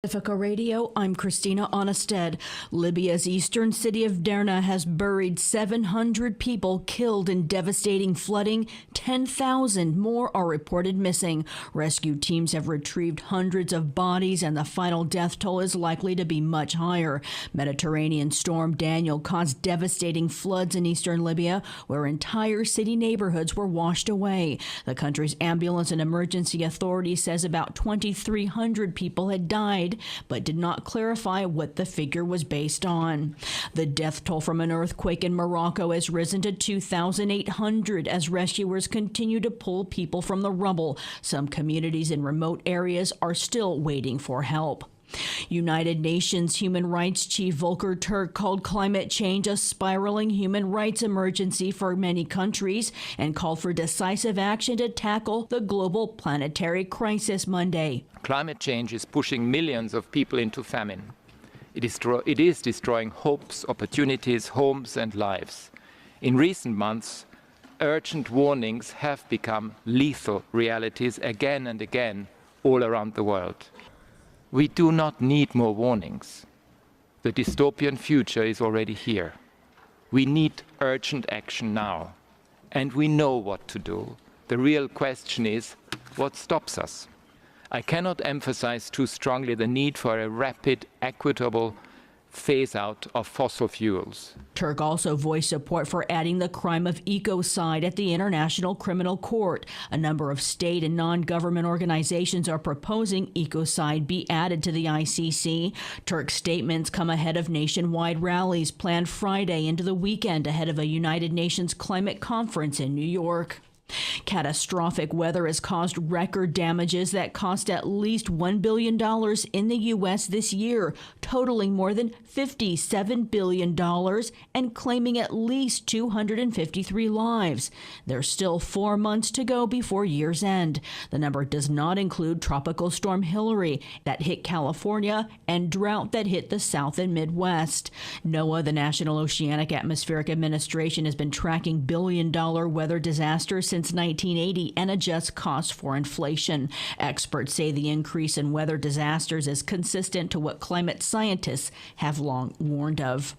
Pacifica Radio, I'm Christina Onnested. Libya's eastern city of Derna has buried 700 people killed in devastating flooding. 10,000 more are reported missing. Rescue teams have retrieved hundreds of bodies, and the final death toll is likely to be much higher. Mediterranean storm Daniel caused devastating floods in eastern Libya, where entire city neighborhoods were washed away. The country's ambulance and emergency authority says about 2,300 people had died, but did not clarify what the figure was based on. The death toll from an earthquake in Morocco has risen to 2,800 as rescuers continue to pull people from the rubble. Some communities in remote areas are still waiting for help. United Nations Human Rights Chief Volker Turk called climate change a spiraling human rights emergency for many countries and called for decisive action to tackle the global planetary crisis Monday. Climate change is pushing millions of people into famine. It is destroying hopes, opportunities, homes and lives. In recent months, urgent warnings have become lethal realities again and again all around the world. We do not need more warnings. The dystopian future is already here. We need urgent action now. And we know what to do. The real question is, what stops us? I cannot emphasize too strongly the need for a rapid, equitable phase-out of fossil fuels. Turk also voiced support for adding the crime of ecocide at the International Criminal Court. A number of state and non-government organizations are proposing ecocide be added to the ICC. Turk's statements come ahead of nationwide rallies planned Friday into the weekend ahead of a United Nations climate conference in New York. Catastrophic weather has caused record damages that cost at least $1 billion in the U.S. this year, totaling more than $57 billion and claiming at least 253 lives. There's still 4 months to go before year's end. The number does not include Tropical Storm Hillary that hit California and drought that hit the South and Midwest. NOAA, the National Oceanic Atmospheric Administration, has been tracking billion-dollar weather disasters since 1980 and adjusts costs for inflation. Experts say the increase in weather disasters is consistent to what climate scientists have long warned of.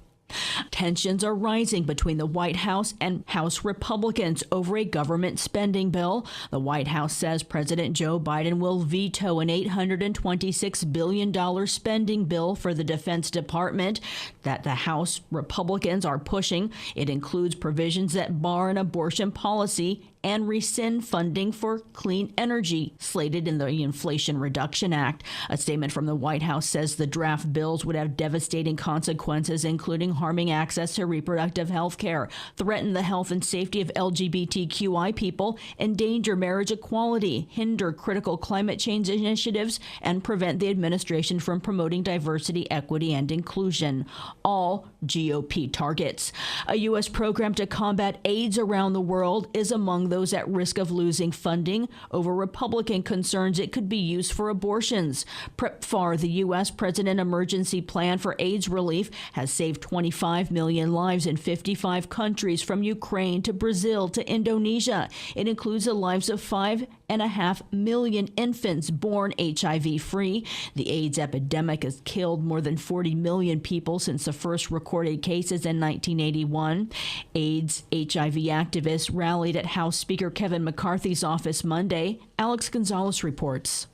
Tensions are rising between the White House and House Republicans over a government spending bill. The White House says President Joe Biden will veto an $826 billion spending bill for the Defense Department that the House Republicans are pushing. It includes provisions that bar an abortion policy and rescind funding for clean energy slated in the Inflation Reduction Act. A statement from the White House says the draft bills would have devastating consequences, including harming access to reproductive health care, threaten the health and safety of LGBTQI people, endanger marriage equality, hinder critical climate change initiatives, and prevent the administration from promoting diversity, equity, and inclusion. All GOP targets. A U.S. program to combat AIDS around the world is among those at risk of losing funding over Republican concerns it could be used for abortions. PEPFAR, the U.S. President Emergency Plan for AIDS Relief, has saved 25 million lives in 55 countries from Ukraine to Brazil to Indonesia. It includes the lives of 5.5 million infants born HIV-free. The AIDS epidemic has killed more than 40 million people since the first recorded cases in 1981. AIDS HIV activists rallied at House Speaker Kevin McCarthy's office Monday. Alex Gonzalez reports.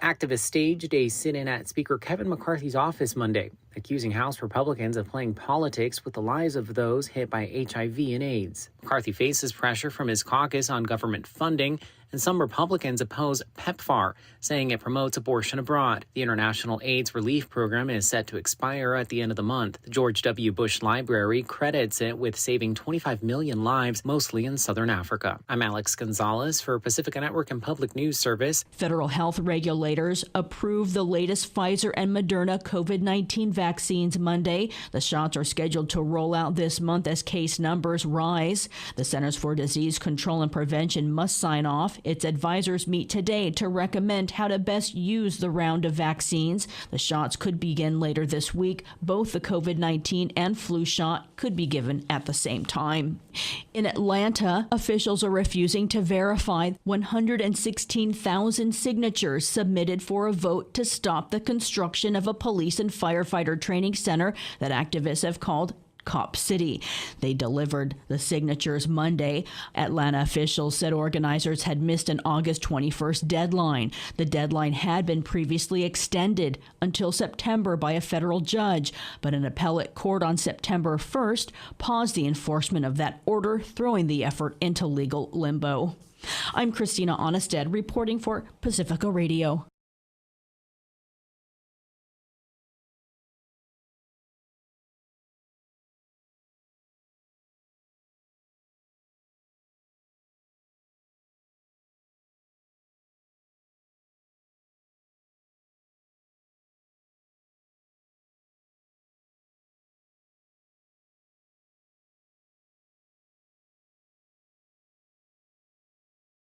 Activists staged a sit-in at Speaker Kevin McCarthy's office Monday, accusing House Republicans of playing politics with the lives of those hit by HIV and AIDS. McCarthy faces pressure from his caucus on government funding, and some Republicans oppose PEPFAR, saying it promotes abortion abroad. The International AIDS Relief Program is set to expire at the end of the month. The George W. Bush Library credits it with saving 25 million lives, mostly in southern Africa. I'm Alex Gonzalez for Pacifica Network and Public News Service. Federal health regulators approved the latest Pfizer and Moderna COVID-19 vaccine vaccines Monday. The shots are scheduled to roll out this month as case numbers rise. The Centers for Disease Control and Prevention must sign off. Its advisors meet today to recommend how to best use the round of vaccines. The shots could begin later this week. Both the COVID-19 and flu shot could be given at the same time. In Atlanta, officials are refusing to verify 116,000 signatures submitted for a vote to stop the construction of a police and firefighter training center that activists have called Cop City. They delivered the signatures Monday. Atlanta officials said organizers had missed an August 21st deadline. The deadline had been previously extended until September by a federal judge, but an appellate court on September 1st paused the enforcement of that order, throwing the effort into legal limbo. I'm Christina Onnested reporting for Pacifica Radio.